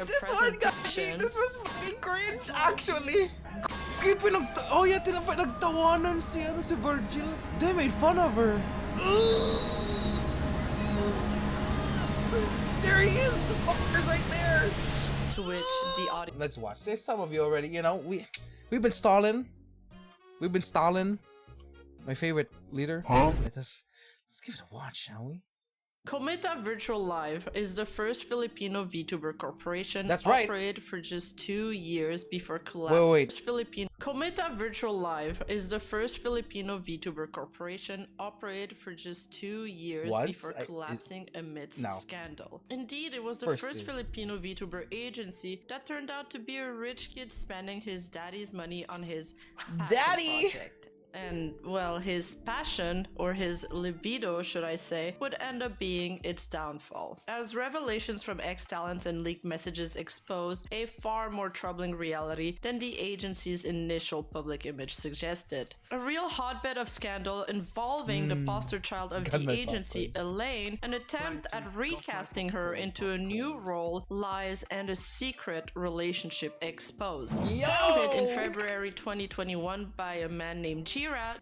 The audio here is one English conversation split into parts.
is this one, guys? This was fucking cringe, actually. Oh yeah, nagtawanan si Virgil. They made fun of her. There he is, the fuckers right there. To which the audience. Let's watch. There's some of you already. You know, we've been stalling. We've been stalling. My favorite leader. Huh? Let's give it a watch, shall we? Kometa Virtual Live is the first Filipino Vtuber corporation. That's right. Operated for just 2 years before collapsing. Wait. Kometa Virtual Live is the first Filipino Vtuber corporation. Operated for just 2 years before collapsing amidst scandal. Indeed, it was the first Filipino Vtuber agency that turned out to be a rich kid spending his daddy's money on his project. And, well, his passion, or his libido, should I say, would end up being its downfall. As revelations from ex-talents and leaked messages exposed a far more troubling reality than the agency's initial public image suggested. A real hotbed of scandal involving the poster child of the agency, Elaine, an attempt at recasting her into a new role, lies, and a secret relationship exposed. Founded in February 2021 by a man named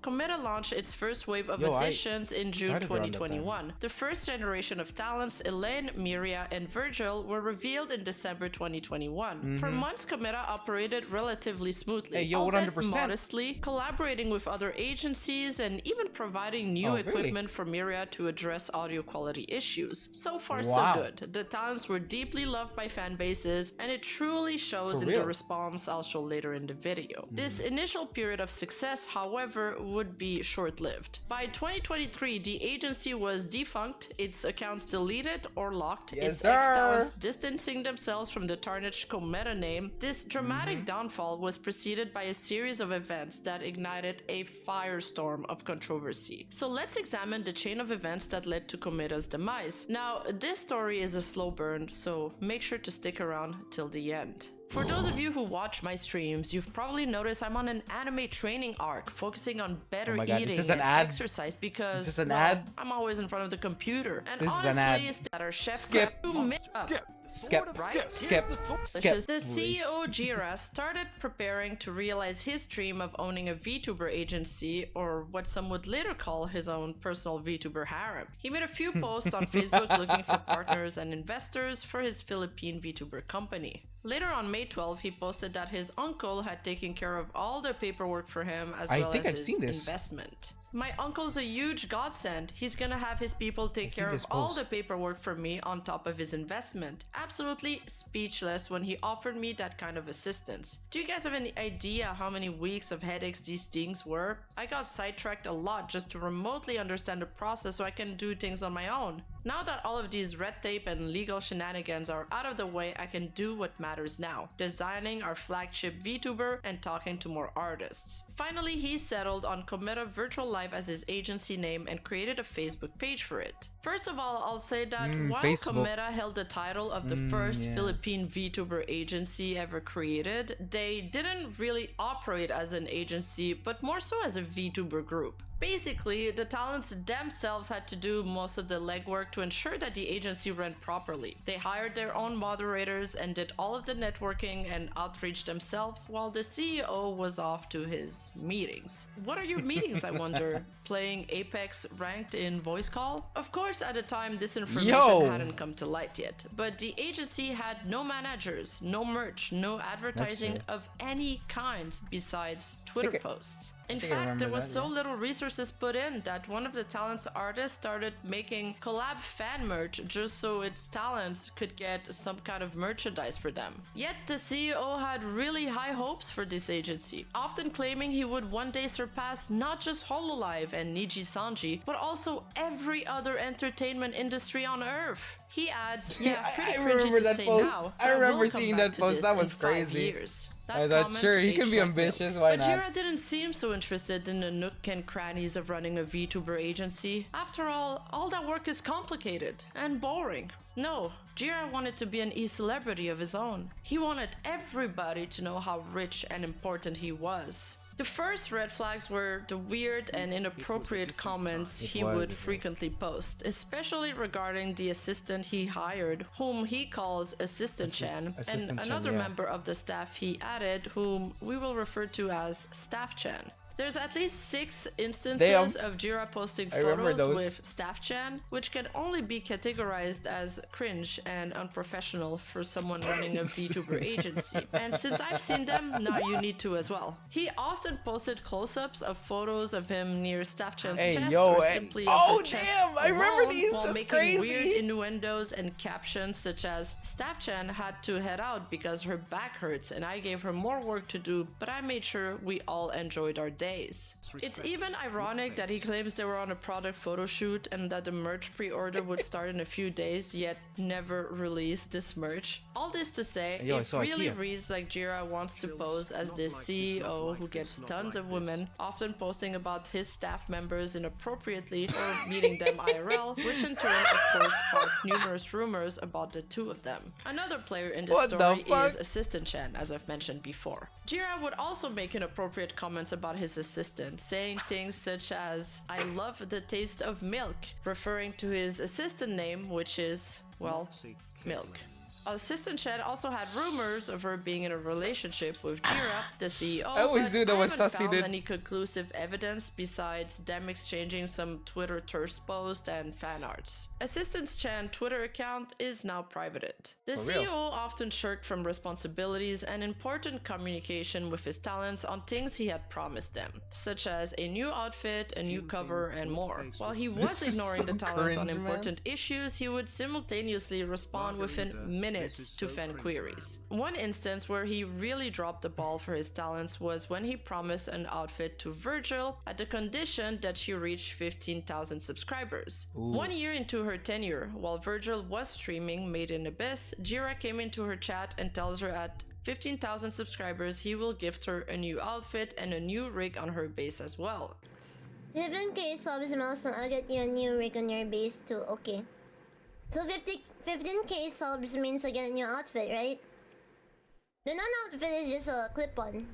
Kometa launched its first wave of additions in June 2021. The first generation of talents, Elaine, Miria, and Virgil, were revealed in December 2021. For months, Kometa operated relatively smoothly, albeit modestly, collaborating with other agencies and even providing new equipment for Miria to address audio quality issues. So far, so good. The talents were deeply loved by fan bases, and it truly shows in the response I'll show later in the video. This initial period of success, however, would be short-lived. By 2023, the agency was defunct, its accounts deleted or locked, its ex-talents distancing themselves from the tarnished Kometa name. This dramatic downfall was preceded by a series of events that ignited a firestorm of controversy. So let's examine the chain of events that led to Kometa's demise. Now, this story is a slow burn, so make sure to stick around till the end. For those of you who watch my streams, you've probably noticed I'm on an anime training arc, focusing on better eating and exercise because I'm always in front of the computer. And honestly, it's that our chef Skip. The CEO Jira started preparing to realize his dream of owning a VTuber agency, or what some would later call his own personal VTuber harem. He made a few posts on Facebook looking for partners and investors for his Philippine VTuber company. Later on May 12, he posted that his uncle had taken care of all the paperwork for him as well as his investment. My uncle's a huge godsend. He's gonna have his people take care of all the paperwork for me on top of his investment. Absolutely speechless when he offered me that kind of assistance. Do you guys have any idea how many weeks of headaches these things were? I got sidetracked a lot just to remotely understand the process so I can do things on my own. Now that all of these red tape and legal shenanigans are out of the way, I can do what matters now: designing our flagship VTuber and talking to more artists. Finally, he settled on Kometa Virtual Live as his agency name and created a Facebook page for it. First of all, I'll say that while Kometa held the title of the first Philippine VTuber agency ever created, they didn't really operate as an agency, but more so as a VTuber group. Basically, the talents themselves had to do most of the legwork to ensure that the agency ran properly. They hired their own moderators and did all of the networking and outreach themselves, while the CEO was off to his meetings. What are your meetings, I wonder? Playing Apex ranked in voice call? Of course, at the time, this information hadn't come to light yet, but the agency had no managers, no merch, no advertising of any kind besides Twitter posts. In fact, there was so little resources put in that one of the talent's artists started making collab fan merch just so its talents could get some kind of merchandise for them. Yet the CEO had really high hopes for this agency, often claiming he would one day surpass not just Hololive and Niji Sanji, but also every other entertainment industry on Earth. He adds, I remember that post. I remember seeing that post. That was crazy. I thought, sure, he can be ambitious, why not? But Jira didn't seem so interested in the nook and crannies of running a VTuber agency. After all that work is complicated and boring. No, Jira wanted to be an e-celebrity of his own. He wanted everybody to know how rich and important he was. The first red flags were the weird and inappropriate comments he would frequently post, especially regarding the assistant he hired, whom he calls Assistant Chan, and another member of the staff he added, whom we will refer to as Staff Chan. There's at least 6 instances of Jira posting photos with Staff Chan, which can only be categorized as cringe and unprofessional for someone running a VTuber agency. And since I've seen them, now you need to as well. He often posted close-ups of photos of him near Staff Chan's chest or simply of the chest I remember these. while That's making crazy. weird innuendos and captions such as, Staff Chan had to head out because her back hurts and I gave her more work to do, but I made sure we all enjoyed our days. It's even ironic that he claims they were on a product photo shoot and that the merch pre-order would start in a few days, yet never released this merch. All this to say, it really reads like Jira wants to pose as this CEO who gets tons of women, often posting about his staff members inappropriately or meeting them IRL, which in turn of course sparked numerous rumors about the two of them. Another player in this story is Assistant Chan, as I've mentioned before. Jira would also make inappropriate comments about his assistant, saying things such as, I love the taste of milk, referring to his assistant name, which is, well, Milk. Assistant Chan also had rumors of her being in a relationship with Jira, the CEO. I always knew that was sassy. dude. Any conclusive evidence besides them exchanging some Twitter terse posts and fan arts. Assistant Chan's Twitter account is now privated. The CEO often shirked from responsibilities and important communication with his talents on things he had promised them, such as a new outfit, a new cover, and more. While he was ignoring the talents on important issues, he would simultaneously respond within minutes to fan queries. One instance where he really dropped the ball for his talents was when he promised an outfit to Virgil at the condition that she reached 15,000 subscribers. 1 year into her tenure, while Virgil was streaming Made in Abyss, Jira came into her chat and tells her at 15,000 subscribers he will gift her a new outfit and a new rig on her base as well. 7K subs milestone, I'll get you a new rig on your base too. Okay. So 15K subs means I get a new outfit, right? The non-outfit is just a clip-on.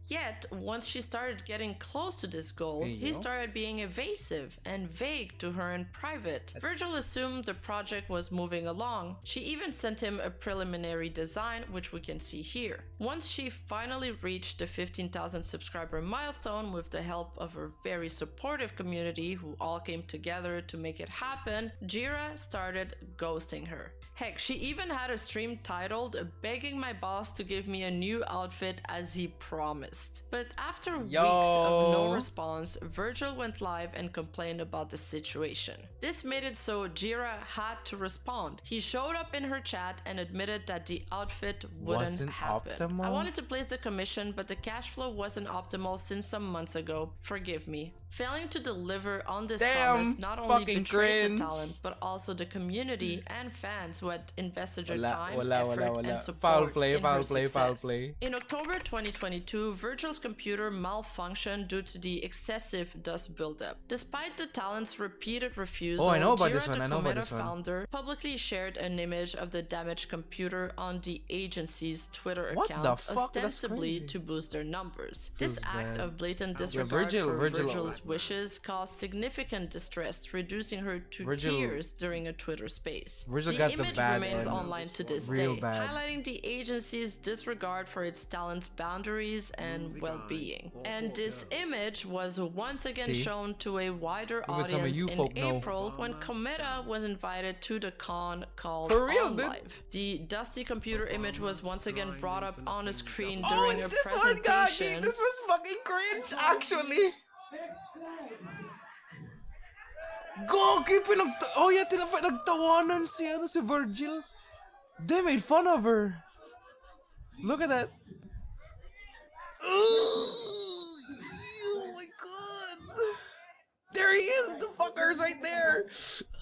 Yet, once she started getting close to this goal, he started being evasive and vague to her in private. Virgil assumed the project was moving along. She even sent him a preliminary design, which we can see here. Once she finally reached the 15,000 subscriber milestone with the help of her very supportive community who all came together to make it happen, Jira started ghosting her. Heck, she even had a stream titled "Begging my boss to give me a new outfit as he promised." But after weeks of no response, Virgil went live and complained about the situation. This made it so Jira had to respond. He showed up in her chat and admitted that the outfit wouldn't happen. I wanted to place the commission, but the cash flow wasn't optimal since some months ago. Forgive me. Failing to deliver on this promise not only betrayed the talent, but also the community and fans who had invested their time, effort, and support in her success. In October 2022, Virgil's computer malfunctioned due to the excessive dust buildup. Despite the talent's repeated refusal, Jira, the Kometa founder, publicly shared an image of the damaged computer on the agency's Twitter account, ostensibly to boost their numbers. This act of blatant disregard for Virgil's wishes caused significant distress, reducing her to tears during a Twitter space. The image remains online to this day, highlighting the agency's disregard for its talent's boundaries and well-being. And this image was once again shown to a wider audience in April when Kometa was invited to the con called Live. The dusty computer image was once again brought up on a screen during a presentation. This was fucking cringe, actually. Gogi, nagtawanan si Virgil. They made fun of her. Look at that. Oh my god. There he is, the fucker's right there.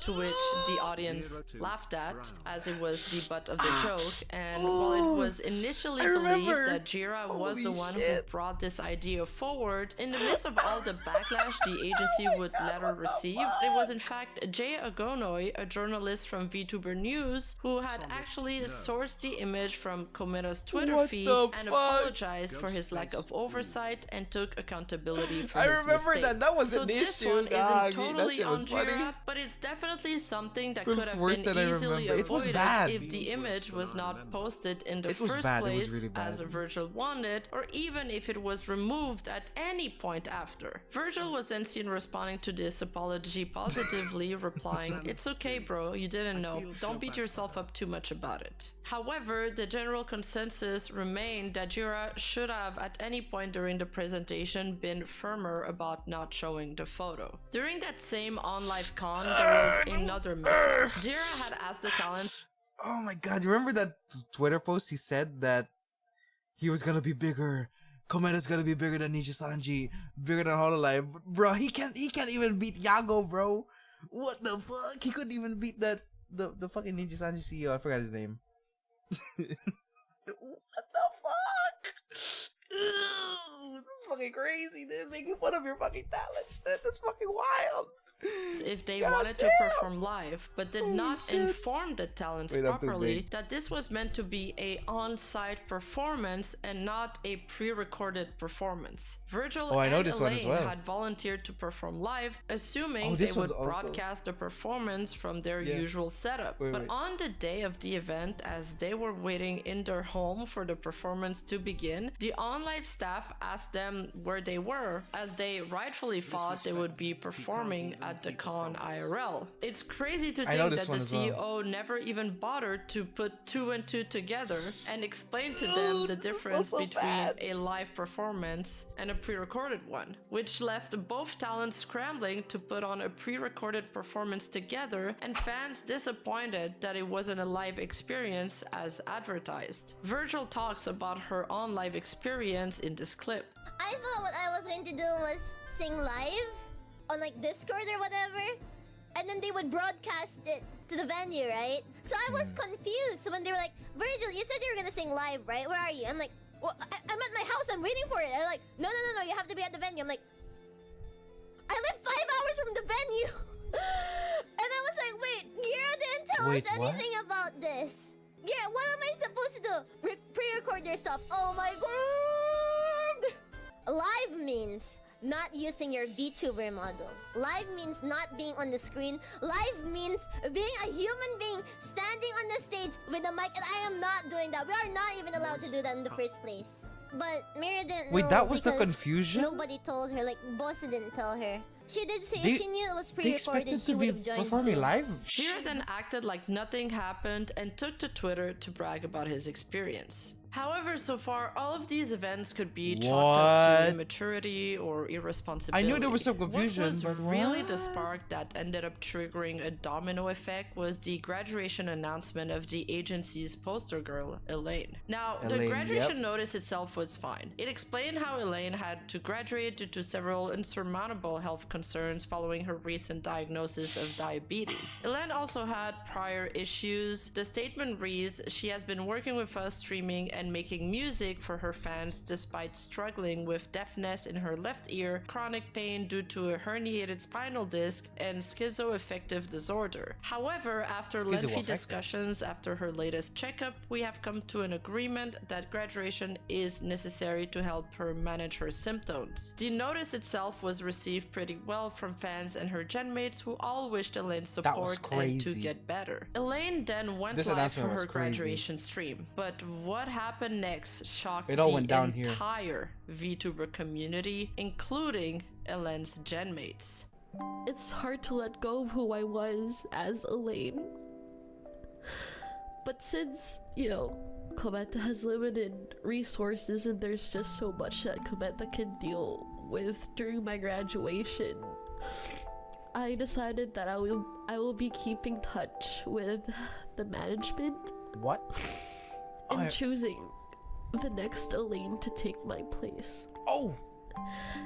to which the audience laughed at, as it was the butt of the joke. And while it was initially believed that Jira was the one who brought this idea forward, in the midst of all the backlash the agency would later receive, it was in fact Jay Agonoy, a journalist from Vtuber News, who had actually sourced the image from Kometa's Twitter feed and apologized for his lack of oversight and took accountability for his mistake. That was So an this issue. one isn't totally that shit on was funny. Jira, but it's definitely something that It could was have worse been than I easily remember. It was avoided bad. if the image was not posted in the It was first bad. It was place really bad. as Virgil wanted, or even if it was removed at any point after. Virgil was then seen responding to this apology positively, replying, "It's okay, bro, you didn't know. Don't beat yourself up too much about it." However, the general consensus remained that Jira should have at any point during the presentation been firmer about not showing the photo. During that same OnLive con, there was another mishap. Jira had asked the talent. Oh my god, you remember that Twitter post he said that he was gonna be bigger? Kometa's gonna be bigger than Ninja Sanji, bigger than Hololive. Bro, he can't even beat Yago, bro. What the fuck? He couldn't even beat the fucking Ninja Sanji CEO. I forgot his name. What the fuck? Ew, this is fucking crazy, dude. Making fun of your fucking talents, dude. That's fucking wild. If they God wanted to damn. perform live, but did Holy not shit. inform the talents Wait, I'm too properly big. that this was meant to be a on-site performance and not a pre-recorded performance. Virgil I know and this one Elaine as well. had volunteered to perform live, assuming Oh, they this would one's also- broadcast the performance from their usual setup. Wait, but wait. on the day of the event, as they were waiting in their home for the performance to begin, the OnLive staff asked them where they were, as they rightfully thought they would be performing at the con IRL. It's crazy to I know think this that the one as well. CEO never even bothered to put two and two together and explain to them the this is difference so between bad. a live performance and a pre-recorded one, which left both talents scrambling to put on a pre-recorded performance together and fans disappointed that it wasn't a live experience as advertised. Virgil talks about her on-live experience in this clip. I thought what I was going to do was sing live on like Discord or whatever, and then they would broadcast it to the venue, right? So I was confused when they were like, "Virgil, you said you were gonna sing live, right? Where are you?" I'm like, "Well, I'm at my house. I'm waiting for it." They're like, "No, you have to be at the venue." I'm like, "I live 5 hours from the venue," and I was like, "Wait, Gira didn't tell Wait, us what? anything about this. Gira, what am I supposed to do? Pre-record your stuff? Oh my god!" Live means not using your VTuber model. Live means not being on the screen. Live means being a human being standing on the stage with a mic, and I am not doing that. We are not even allowed to do that in the first place. But Mira didn't know. Wait, that was the because confusion? Nobody told her. Like, Bossa didn't tell her. She did say They- if she knew it was They pre-recorded, expected she to would be have joined. performing too. live? Jira then acted like nothing happened and took to Twitter to brag about his experience. However, so far, all of these events could be chalked up to What? immaturity or irresponsibility. I knew there was some confusion, What was but really the what? spark that ended up triggering a domino effect was the graduation announcement of the agency's poster girl, Elaine. Now, the Elaine, graduation yep. notice itself was fine. It explained how Elaine had to graduate due to several insurmountable health concerns following her recent diagnosis of diabetes. Elaine also had prior issues. The statement reads, "She has been working with us streaming and making music for her fans despite struggling with deafness in her left ear, chronic pain due to a herniated spinal disc, and schizoaffective disorder. However, after lengthy Schizoaffective. discussions after her latest checkup, we have come to an agreement that graduation is necessary to help her manage her symptoms." The notice itself was received pretty well from fans and her genmates, who all wished Elaine That was support and to crazy. get better. Elaine then went This live announcement for was her crazy. graduation stream, but what happened next shocked It all the went down here. entire VTuber community, including Elaine's genmates. It's hard to let go of who I was as Elaine. But since, Kometa has limited resources and there's just so much that Kometa can deal with during my graduation, I decided that I will be keeping touch with the management What? and choosing the next Elaine to take my place Oh!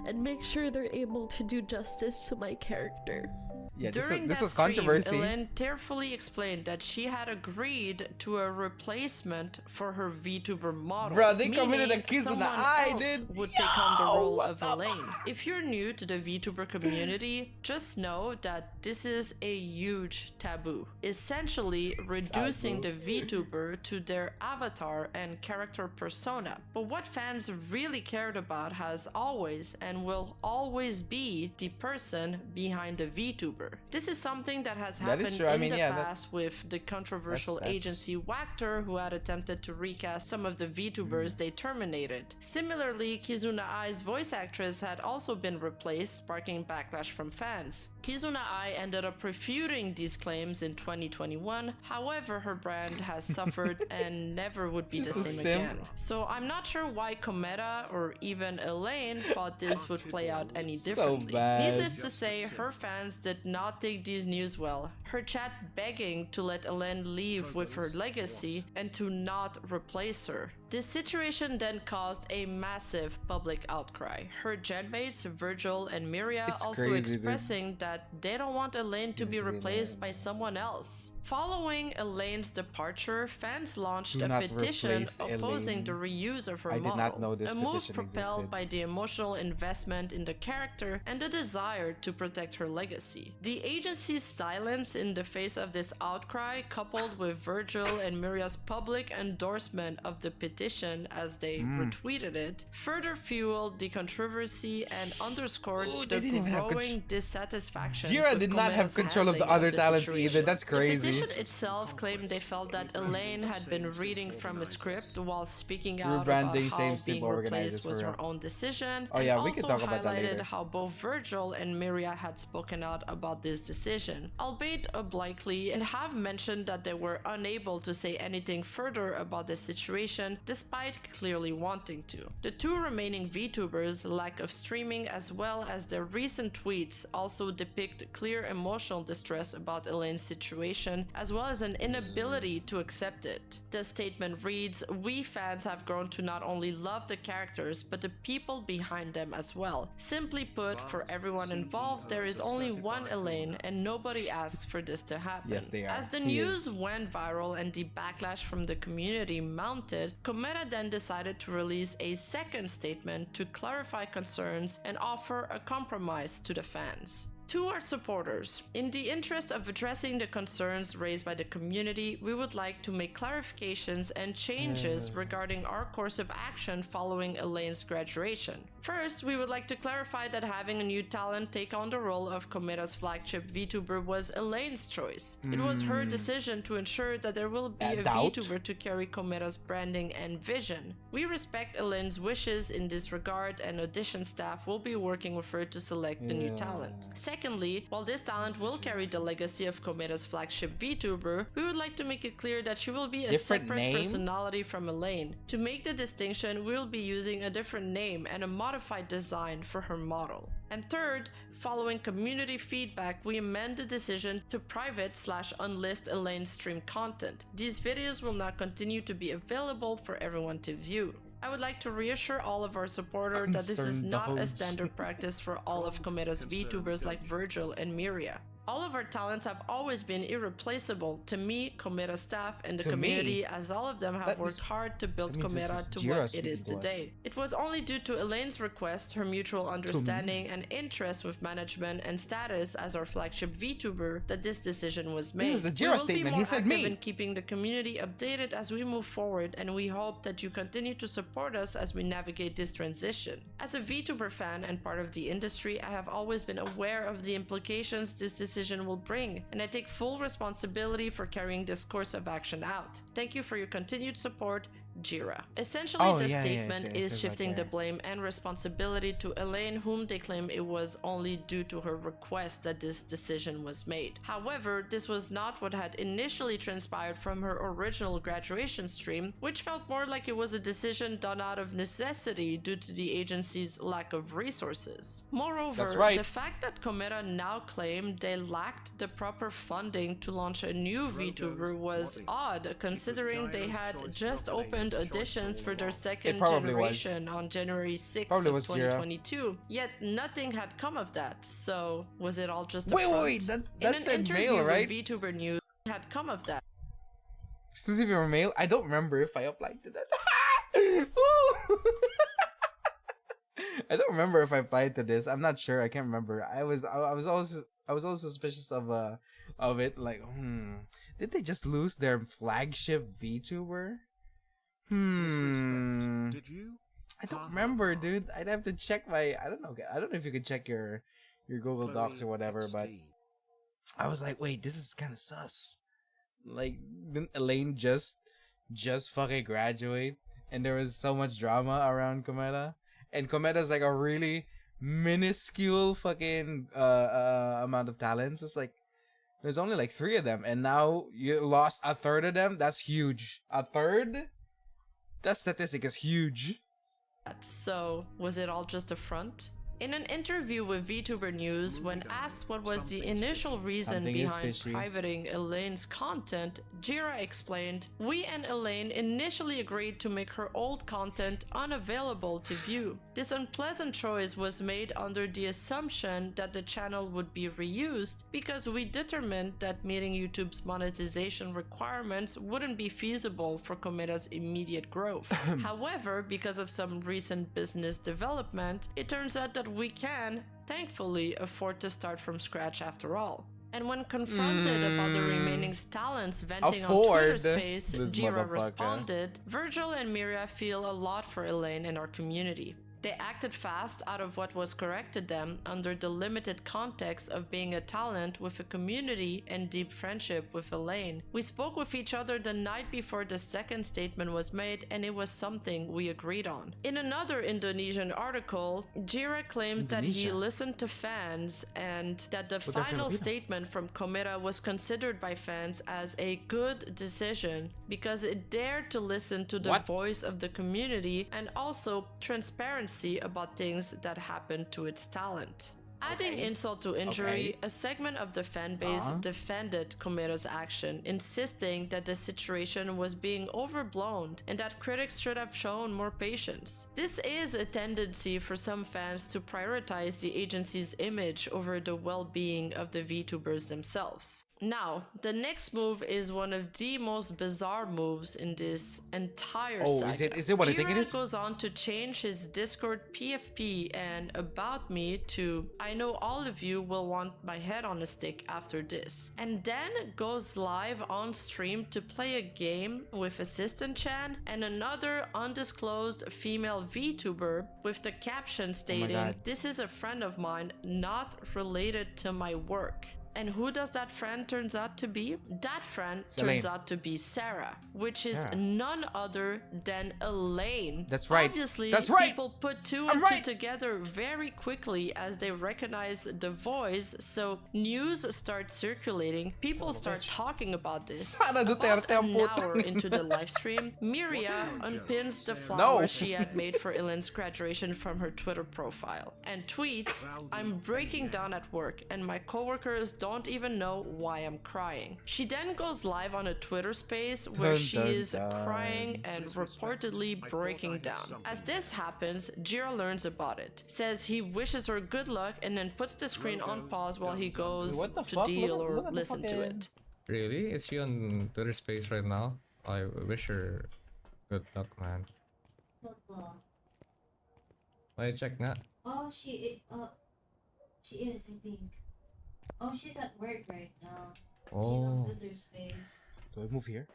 and make sure they're able to do justice to my character. Yeah, During this that was stream, controversy. Elaine tearfully explained that she had agreed to a replacement for her VTuber model. Bruh, they committed meaning a kiss in the someone eye, else dude. would take on the role what of the Elaine. If you're new to the VTuber community, just know that this is a huge taboo. Essentially, reducing the VTuber to their avatar and character persona. But what fans really cared about has always and will always be the person behind the VTuber. This is something that has That happened is true. I in mean, the yeah, past with the controversial that's- agency Wactor, who had attempted to recast some of the VTubers they terminated. Similarly, Kizuna Ai's voice actress had also been replaced, sparking backlash from fans. Kizuna Ai ended up refuting these claims in 2021, however her brand has suffered and never would be the She's a same simp. again. So I'm not sure why Kometa or even Elaine thought this would play out any So differently. bad. Needless to say, her fans did not take these news well. Her chat begging to let Elaine leave with her legacy and to not replace her. This situation then caused a massive public outcry. Her genmates Virgil and Miria It's also crazy, dude. expressing that they don't want Elaine to be replaced by someone else. Following Elaine's departure, fans launched Do a not petition replace opposing Elaine. the reuse of her I did model. not know this a move petition propelled existed. by the emotional investment in the character and the desire to protect her legacy. The agency's silence in the face of this outcry, coupled with Virgil and Miria's public endorsement of the petition as they retweeted it, further fueled the controversy and underscored Ooh, the they didn't even have growing dissatisfaction. Jira with did not have Kometa's control of the handling other the talents situation. either. That's crazy. The petition itself claimed they felt that Elaine had been reading from a script while speaking out about Rebranding, how same being simple organizers replaced for was real. her own decision. Oh and yeah, we can also talk about that highlighted later. how both Virgil and Miria had spoken out about this decision, albeit obliquely, and have mentioned that they were unable to say anything further about the situation despite clearly wanting to. The two remaining VTubers' lack of streaming as well as their recent tweets also depict clear emotional distress about Elaine's situation as well as an inability to accept it. The statement reads, "We fans have grown to not only love the characters but the people behind them as well. Simply put, for everyone involved, there is only one Elaine and nobody asked for this to happen." Yes, they are. As the He news is. went viral and the backlash from the community mounted, Kometa then decided to release a second statement to clarify concerns and offer a compromise to the fans. To our supporters, in the interest of addressing the concerns raised by the community, we would like to make clarifications and changes regarding our course of action following Elaine's graduation. First, we would like to clarify that having a new talent take on the role of Kometa's flagship VTuber was Elaine's choice. It was her decision to ensure that there will be a Doubt? VTuber to carry Kometa's branding and vision. We respect Elaine's wishes in this regard, and audition staff will be working with her to select the new talent. Secondly, while this talent will carry the legacy of Kometa's flagship VTuber, we would like to make it clear that she will be a Different separate name? personality from Elaine. To make the distinction, we will be using a different name and a modified design for her model. And third, following community feedback, we amend the decision to private/unlist Elaine's stream content. These videos will now continue to be available for everyone to view. I would like to reassure all of our supporters that this is Concerned not a host. standard practice for all of Kometa's VTubers like Virgil and Miria. All of our talents have always been irreplaceable to me, Kometa staff, and the To me? community, as all of them have That worked is- hard to build that means this Kometa is to Jira what it is speaking to us. today. It was only due to Elaine's request, her mutual understanding, and interest with management and status as our flagship VTuber that this decision was made. is a We Jira will be statement. more He said active me. in keeping the community updated as we move forward, and we hope that you continue to support us as we navigate this transition. As a VTuber fan and part of the industry, I have always been aware of the implications this decision will bring, and I take full responsibility for carrying this course of action out. Thank you for your continued support, Jira. Essentially, Oh, the yeah, statement it is says right shifting the there. blame and responsibility to Elaine, whom they claim it was only due to her request that this decision was made. However, this was not what had initially transpired from her original graduation stream, which felt more like it was a decision done out of necessity due to the agency's lack of resources. Moreover, That's right. the fact that Kometa now claimed they lacked the proper funding to launch a new VTuber was odd, considering they had just opened auditions for their second probably was. generation on January 6th Probably of was Jira. 2022. Yet nothing had come of that. So was it all just a Wait, front? wait, that In an said interview male, right? with VTuber News had come of that. Exclusive for male? I don't remember if I applied to that. I don't remember if I applied to this. I'm not sure. I can't remember. I was always suspicious of it. Like, did they just lose their flagship VTuber? Did you? I don't remember, dude. I'd have to check my. I don't know if you could check your Google Docs or whatever. But I was like, wait, this is kind of sus. Like, didn't Elaine just fucking graduate? And there was so much drama around Kometa. And Kometa's like a really minuscule fucking amount of talents. It's like, there's only like 3 of them. And now you lost a third of them? That's huge. A third? That statistic is huge. So was it all just a front? In an interview with VTuber News, when asked what was the initial reason Something is behind fishy. privating Elaine's content, Jira explained, "We and Elaine initially agreed to make her old content unavailable to view. This unpleasant choice was made under the assumption that the channel would be reused because we determined that meeting YouTube's monetization requirements wouldn't be feasible for Kometa's immediate growth. However, because of some recent business development, it turns out that we can, thankfully, afford to start from scratch after all." And when confronted about the remaining talents venting on Twitter Afford Space, this Jira motherfucker. responded, "Virgil and Miria feel a lot for Elaine and our community. They acted fast out of what was corrected them under the limited context of being a talent with a community and deep friendship with Elaine. We spoke with each other the night before the second statement was made, and it was something we agreed on." In another Indonesian article, Jira claims that he Indonesia? listened to fans and that the But they're final Filipino. statement from Kometa was considered by fans as a good decision because it dared to listen to the What? voice of the community and also transparency about things that happened to its talent. Adding insult to injury, Okay. a segment of the fan base defended Kometa's action, insisting that the situation was being overblown and that critics should have shown more patience. This is a tendency for some fans to prioritize the agency's image over the well-being of the VTubers themselves. Now, the next move is one of the most bizarre moves in this entire Oh, saga. is it what I think it Jira is? goes on to change his Discord PFP and About Me to "I know all of you will want my head on a stick after this," and then goes live on stream to play a game with Assistant Chan and another undisclosed female VTuber with the caption stating, God. "This is a friend of mine, not related to my work." And who does that friend turns out to be? That friend turns Elaine. out to be Sarah, which is Sarah. none other than Elaine. That's right. Obviously, That's right. people put 2 I'm and right. 2 together very quickly as they recognize the voice, so news starts circulating, people start talking about this. Sara Duterte About ang an puta. hour into the live stream, Miria unpins the flower she had made for Elaine's graduation from her Twitter profile and tweets, "I'm breaking down at work and my coworkers don't even know why I'm crying." She then goes live on a Twitter space where Dun, she dun, is dun. crying and reportedly breaking down. As this happens, Jira learns about it, says he wishes her good luck, and then puts the screen on pause while he goes What the to fuck? deal Look at- or look at the listen to fucking- it. Really? Is she on Twitter Space right now? I wish her good luck, man. I check nga. Oh, she is, I think. Oh, she's at work right now. She's on Oh, Twitter space. Do I move here?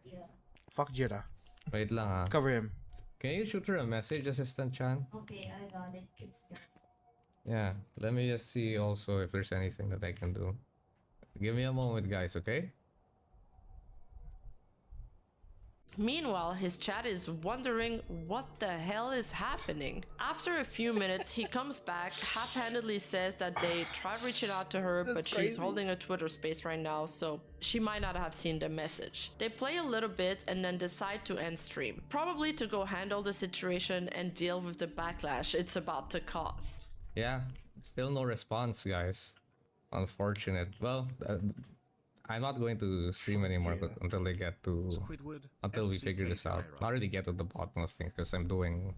Yeah. Fuck Jira. wait lang ah. Cover him. Can you shoot her a message, Assistant Chan? Okay, I got it. It's done. Yeah, let me just see also if there's anything that I can do. Give me a moment, guys, okay? Meanwhile, his chat is wondering what the hell is happening. After a few minutes, he comes back, half-handedly says that they tried reaching out to her, but she's crazy. holding a Twitter space right now, so she might not have seen the message. They play a little bit and then decide to end stream, probably to go handle the situation and deal with the backlash it's about to cause. Yeah, still no response, guys. unfortunate. Well, I'm not going to stream anymore until they get to until we figure this out. Not really get to the bottom of things because I'm doing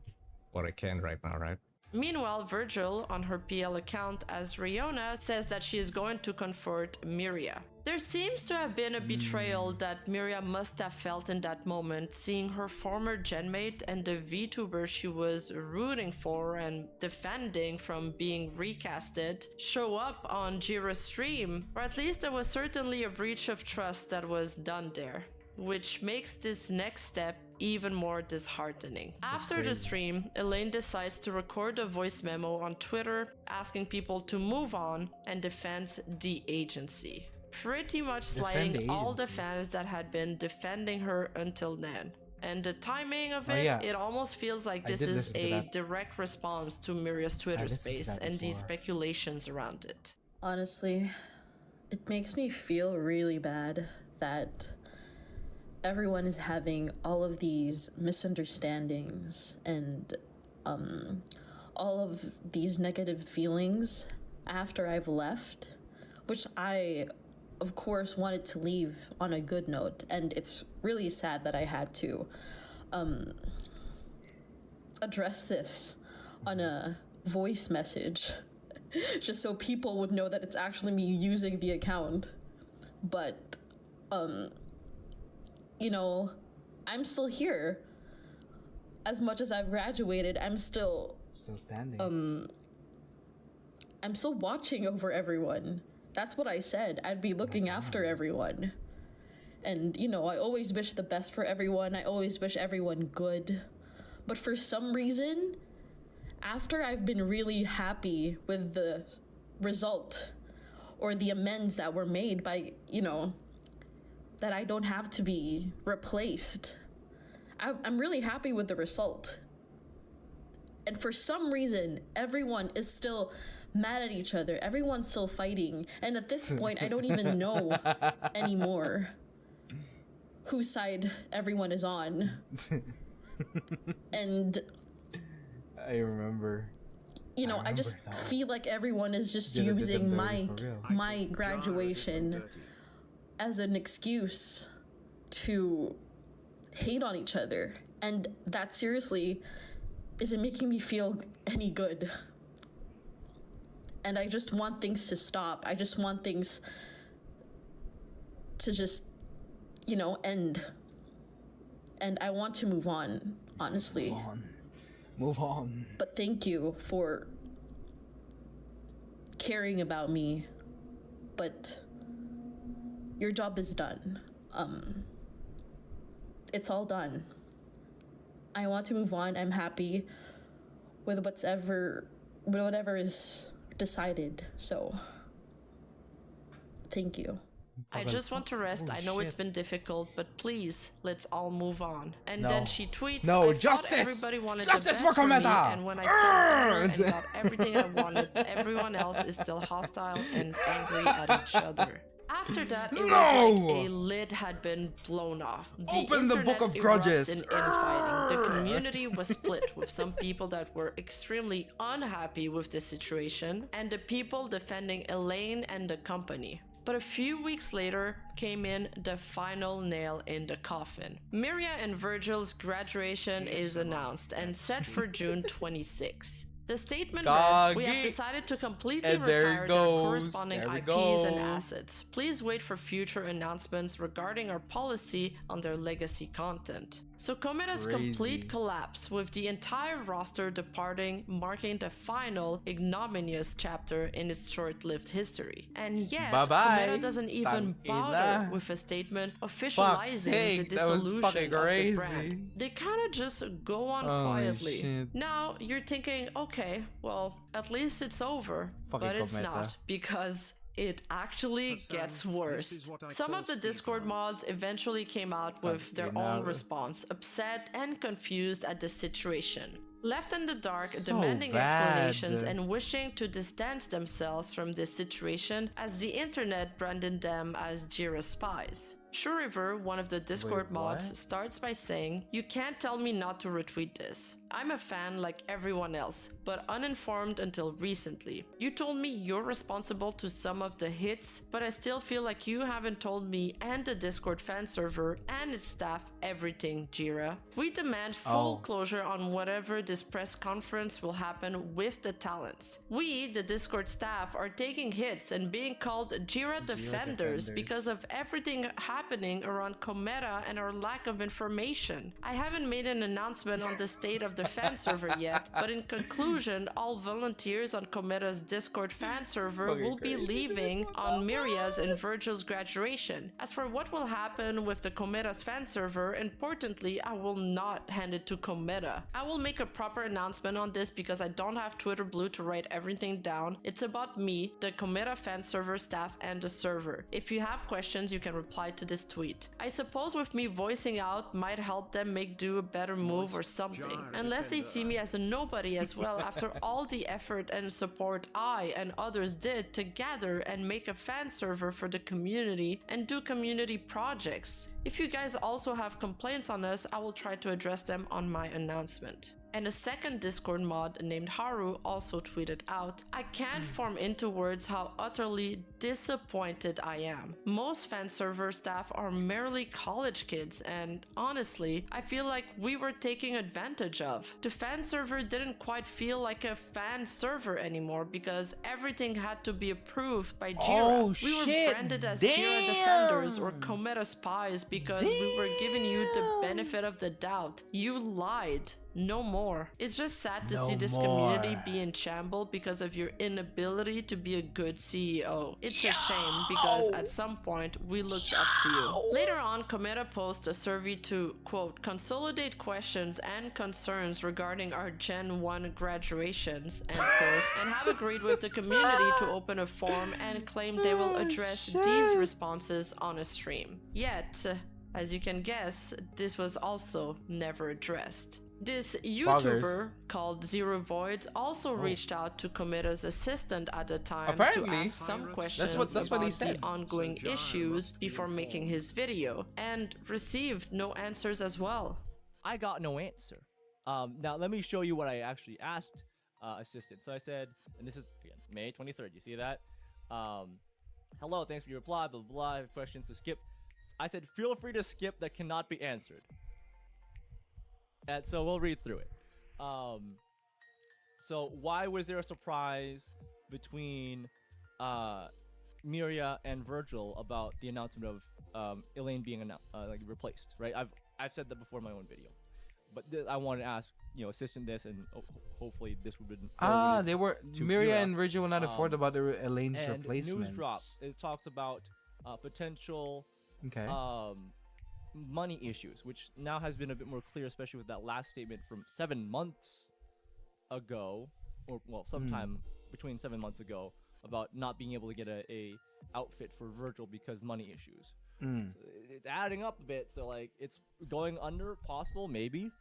what I can right now, right? Meanwhile, Virgil, on her PL account as Riona, says that she is going to comfort Miria. There seems to have been a betrayal that Miria must have felt in that moment, seeing her former genmate and the VTuber she was rooting for and defending from being recasted show up on Jira's stream, or at least there was certainly a breach of trust that was done there, which makes this next step even more disheartening. After the stream, Elaine decides to record a voice memo on Twitter asking people to move on and defend the agency. Pretty much slighting all the fans that had been defending her until then. And the timing of it almost feels like this is a direct response to Miria's Twitter space and the speculations around it. Honestly, it makes me feel really bad that everyone is having all of these misunderstandings and all of these negative feelings after I've left, which I, of course, wanted to leave on a good note, and it's really sad that I had to address this on a voice message just so people would know that it's actually me using the account. But you know, I'm still here. As much as I've graduated, I'm still standing. I'm still watching over everyone. That's what I said. I'd be looking after everyone. And, you know, I always wish the best for everyone. I always wish everyone good. But for some reason, after I've been really happy with the result or the amends that were made by, you know, that I don't have to be replaced, I'm really happy with the result. And for some reason, everyone is still mad at each other. Everyone's still fighting. And at this point, I don't even know anymore whose side everyone is on. And I remember. You know, I just feel like everyone is just using my graduation as an excuse to hate on each other. And that seriously isn't making me feel any good. And I just want things to stop. I just want things to just, you know, end. And I want to move on, honestly. Move on. But thank you for caring about me. But your job is done. It's all done. I want to move on. I'm happy with whatever is decided. So, thank you. I just want to rest. I know it's been difficult, but please, let's all move on. And then she tweets, No, I justice! Everybody wanted Justice the best for me, Kometa! and when I felt better and got everything I wanted, everyone else is still hostile and angry at each other. After that, it was like a lid had been blown off. Open the book of grudges. In infighting. The community was split, with some people that were extremely unhappy with the situation, and the people defending Elaine and the company. But a few weeks later came in the final nail in the coffin. Miria and Virgil's graduation is announced and set for June 26. The statement reads, we have decided to completely retire their corresponding IPs and assets. Please wait for future announcements regarding our policy on their legacy content. So Kometa's complete collapse, with the entire roster departing, marking the final ignominious chapter in its short-lived history. And yet, Kometa doesn't even bother with a statement officializing the dissolution of the brand. They kind of just go on quietly. Shit. Now, you're thinking, okay, well, at least it's over. But it's not, because it actually gets worse. Some of the Discord mods eventually came out with their own response, upset and confused at the situation. Left in the dark, demanding explanations and wishing to distance themselves from this situation, as the internet branded them as Jira spies. Shuriver, one of the Discord Wait, mods, what? starts by saying, "You can't tell me not to retweet this. I'm a fan like everyone else, but uninformed until recently. You told me you're responsible to some of the hits, but I still feel like you haven't told me and the Discord fan server and its staff everything, Jira. We demand full closure on whatever this press conference will happen with the talents. We, the Discord staff, are taking hits and being called Jira defenders because of everything happening around Kometa and our lack of information. I haven't made an announcement on the state of the fan server yet, but in conclusion, all volunteers on Kometa's Discord fan server will be leaving on Miria's and Virgil's graduation. As for what will happen with the Kometa's fan server, importantly, I will not hand it to Kometa. I will make a proper announcement on this because I don't have Twitter Blue to write everything down. It's about me, the Kometa fan server staff, and the server. If you have questions, you can reply to this tweet. I suppose with me voicing out might help them make do a better move or something. Unless they see me as a nobody as well after all the effort and support I and others did to gather and make a fan server for the community and do community projects. If you guys also have complaints on us, I will try to address them on my announcement." And a second Discord mod named Haru also tweeted out, "I can't form into words how utterly disappointed I am. Most fan server staff are merely college kids, and honestly, I feel like we were taken advantage of. The fan server didn't quite feel like a fan server anymore because everything had to be approved by Jira. We were branded as Jira defenders or Kometa spies because we were giving you the benefit of the doubt. You lied. No more. It's just sad to see this community be in shambles because of your inability to be a good CEO. It's a shame because at some point we looked up to you." Later on, Kometa posted a survey to, quote, "consolidate questions and concerns regarding our Gen 1 graduations," end quote, and have agreed with the community to open a forum and claim they will address these responses on a stream. Yet, as you can guess, this was also never addressed. This YouTuber called Zero Void also reached out to Kometa's assistant at the time to ask some questions that's what he about said. the ongoing issues before making his video, and received no answers as well. I got no answer. Now let me show you what I actually asked assistant. So I said, and this is again May 23rd. You see that? Hello, thanks for your reply. Blah blah blah. I have questions to skip. I said, feel free to skip that cannot be answered. And so we'll read through it. So why was there a surprise between Miria and Virgil about the announcement of Elaine being replaced? Right? I've said that before in my own video, but I wanted to ask assistant this, and hopefully this would be they were Miria and Virgil were not informed about Elaine's and replacement. News drop. It talks about potential money issues, which now has been a bit more clear, especially with that last statement from 7 months ago, or well, sometime between 7 months ago, about not being able to get a outfit for Virgil because money issues. So it's adding up a bit. So like it's going under, possible, maybe.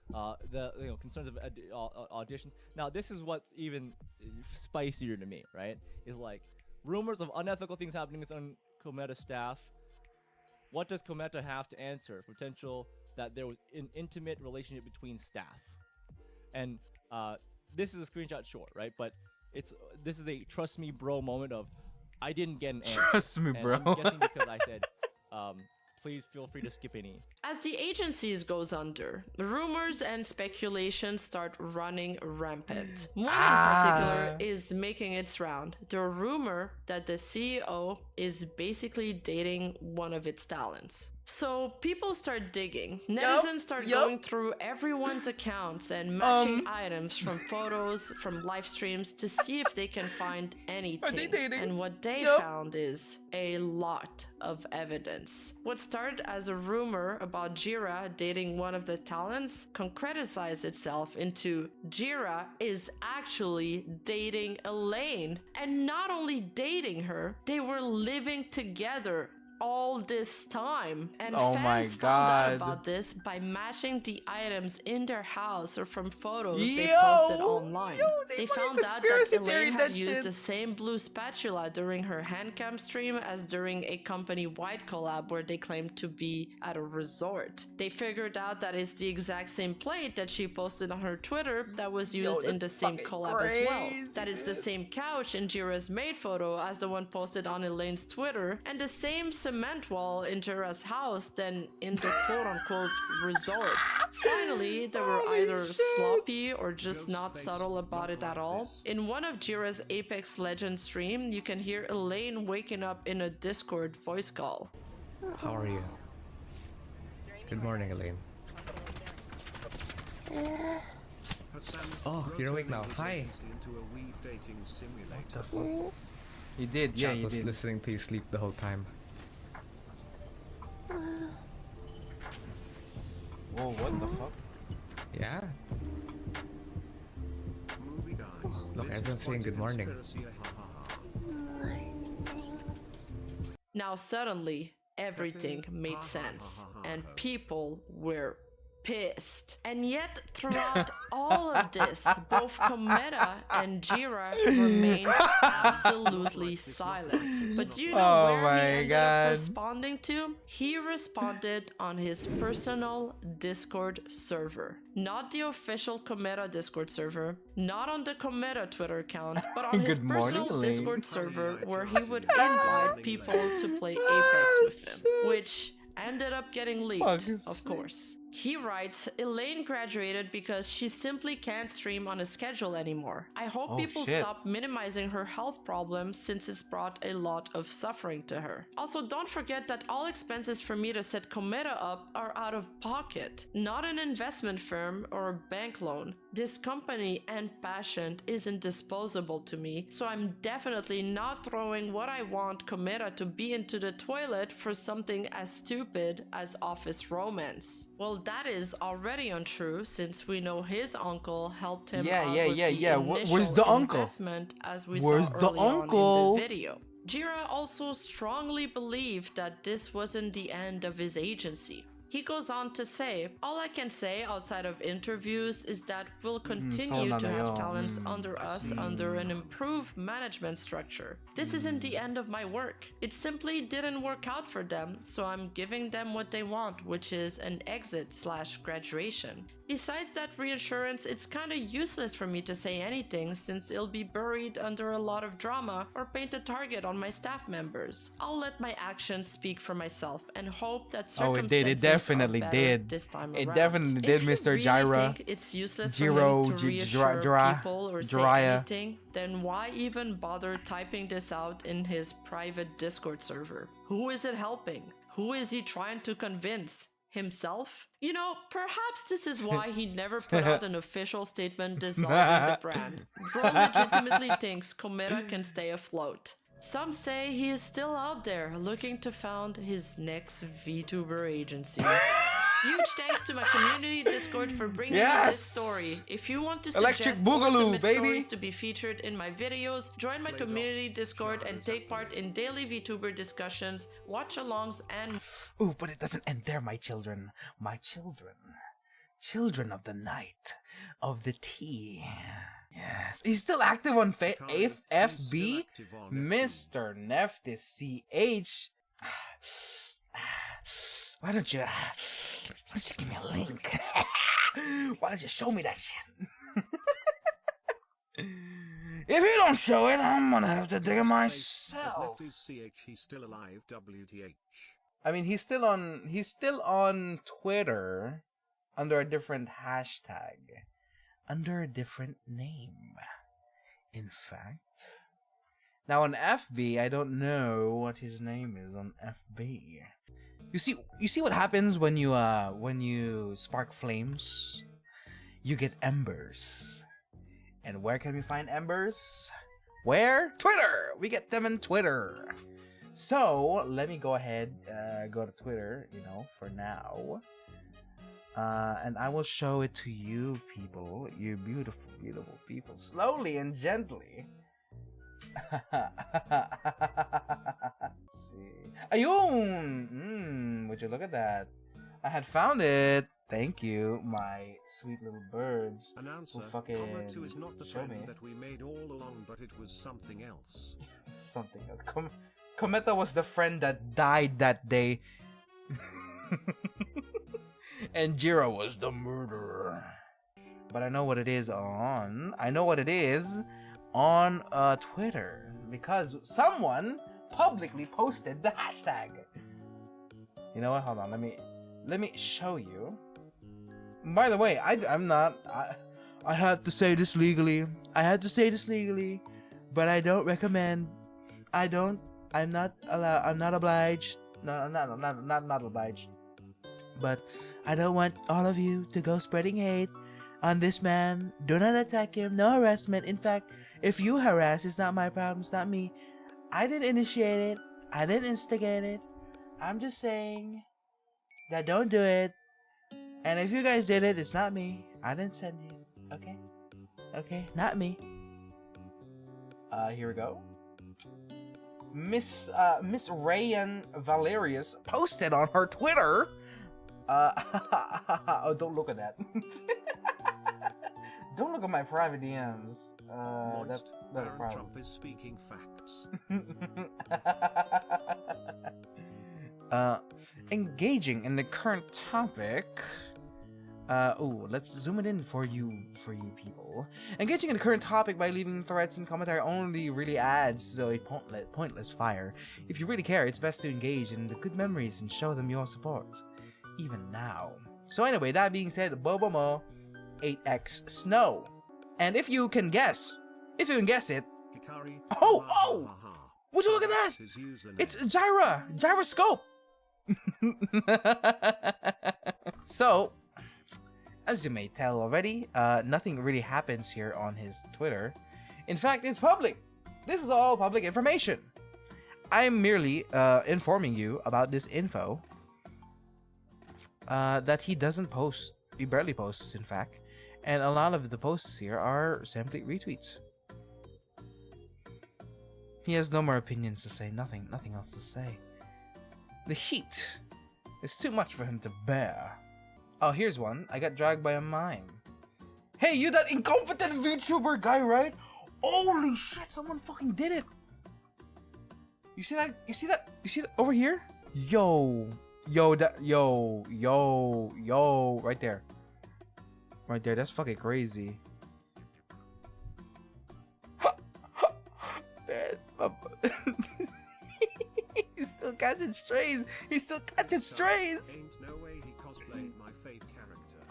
The concerns of auditions. Now this is what's even spicier to me, right? Is like rumors of unethical things happening within Kometa staff. What does Kometa have to answer? Potential that there was an intimate relationship between staff. And this is a screenshot short, right? But this is a trust me bro moment of I didn't get an answer. Trust me, bro. I'm guessing because I said please feel free to skip any. As the agencies goes under, rumors and speculations start running rampant. One in particular is making its round. The rumor that the CEO is basically dating one of its talents. So people start digging. Netizens start going through everyone's accounts and matching items from photos, from live streams to see if they can find anything. And what they found is a lot of evidence. What started as a rumor about Jira dating one of the talents concretized itself into Jira is actually dating Elaine. And not only dating her, they were living together all this time. And Oh my fans found out God. about this by matching the items in their house or from photos they Yo, posted online. they They fucking found out that conspiracy Elaine theoried had that used shit. the same blue spatula during her handcam stream as during a company-wide collab where they claimed to be at a resort. They figured out that it's the exact same plate that she posted on her Twitter that was used in the that's same fucking collab as well. crazy, That it's the dude. same couch in Jira's maid photo as the one posted on Elaine's Twitter, and the same cement wall in Jira's house than in the quote-unquote resort. Finally, they were Holy either shit. sloppy or just not subtle about it at all. In one of Jira's Apex Legends stream, you can hear Elaine waking up in a Discord voice call. How are you? Good morning, Elaine. Oh, you're awake now. Hi. You did, yeah, Chat you was did. listening to you sleep the whole time. Whoa, what the fuck? Yeah. Look, everyone's saying good morning. Now suddenly, everything made sense, and people were pissed. And yet, throughout all of this, both Kometa and Jira remained absolutely silent. But do you know Oh where my he ended God. up responding to? He responded on his personal Discord server. Not the official Kometa Discord server, not on the Kometa Twitter account, but on his Good morning, personal Elaine. Discord server where he would invite people to play Apex with him, which ended up getting leaked, Fuck, of course. He writes, Elaine graduated because she simply can't stream on a schedule anymore. I hope Oh, people shit. stop minimizing her health problems since it's brought a lot of suffering to her. Also, don't forget that all expenses for me to set Kometa up are out of pocket, not an investment firm or a bank loan. This company and passion isn't disposable to me, so I'm definitely not throwing what I want Kometa to be into the toilet for something as stupid as office romance. Well, that is already untrue since we know his uncle helped him Yeah, out yeah, with yeah, the yeah. Where's initial the uncle? investment as we Where's saw the early on uncle? in the video. Jira also strongly believed that this wasn't the end of his agency. He goes on to say, all I can say outside of interviews is that we'll continue to have talents under us under an improved management structure. This isn't the end of my work. It simply didn't work out for them, so I'm giving them what they want, which is an exit/graduation. Besides that reassurance, it's kinda useless for me to say anything since it'll be buried under a lot of drama or paint a target on my staff members. I'll let my actions speak for myself and hope that Oh, it circumstances did. It definitely are better did. this time It around. definitely did, If you Mr. really Jira. think it's useless Jiro, for him to reassure people or say Jiraiya. anything, then why even bother typing this out in his private Discord server? Who is it helping? Who is he trying to convince? Himself? You know, perhaps this is why he never put out an official statement dissolving the brand. Bro legitimately thinks Kometa can stay afloat. Some say he is still out there looking to found his next VTuber agency. Huge thanks to my community Discord for bringing me this story. If you want to Electric suggest or Boogaloo, submit baby. stories to be featured in my videos, join my community Discord and take part in daily VTuber discussions, watch-alongs, and Ooh, but it doesn't end there, my children. My children. Children of the night. Of the tea. Yes. He's still active on FB? Mr. Neftis CH. Why don't you give me a link? Why don't you show me that shit? If you don't show it, I'm gonna have to dig it myself. He's still alive, WTH. I mean, he's still on Twitter under a different hashtag, under a different name. In fact, now on FB, I don't know what his name is on FB. You see what happens when you spark flames? You get embers. And where can we find embers? Where? Twitter! We get them in Twitter. So, let me go ahead, go to Twitter, for now. And I will show it to you people, you beautiful, beautiful people, slowly and gently. Let's see. Ayun! Would you look at that? I had found it. Thank you, my sweet little birds. Announcer, who fucking Kometa is not the show friend me. that we made all along, but it was something else. Something else. Kometa was the friend that died that day. And Jira was the murderer. But I know what it is on. I know what it is on Twitter. Because someone publicly posted the hashtag. You know what? Hold on. Let me show you. By the way, I'm not. I have to say this legally. But I don't recommend. I'm not allowed. I'm not obliged. No, I'm not obliged. But I don't want all of you to go spreading hate on this man. Do not attack him. No harassment. In fact, if you harass, it's not my problem. It's not me. I didn't initiate it. I didn't instigate it. I'm just saying that don't do it. And if you guys did it, it's not me. I didn't send you. Okay? Okay? Not me. Here we go. Miss Rayan Valerius posted on her Twitter. Oh, don't look at that. Don't look at my private DMs. That's not a Barron problem. Trump is speaking facts. Engaging in the current topic. Let's zoom it in for you people. Engaging in the current topic by leaving threats and commentary only really adds to the pointless fire. If you really care, it's best to engage in the good memories and show them your support, even now. So anyway, that being said, Bobomo 8x Snow. And if you can guess it, Hikari, oh! Would you look at that? His username. It's Gyroscope. So, as you may tell already, nothing really happens here on his Twitter. In fact, it's public. This is all public information. I'm merely informing you about this info that he doesn't post. He barely posts, in fact. And a lot of the posts here are simply retweets. He has no more opinions to say, nothing else to say. The heat is too much for him to bear. Oh, here's one. I got dragged by a mime. Hey, you that incompetent VTuber guy, right? Holy shit, someone fucking did it. You see that? You see that over here? Yo, right there. Right there, that's fucking crazy. Man, he's still catching strays. Ain't no way he cosplayed my fave character.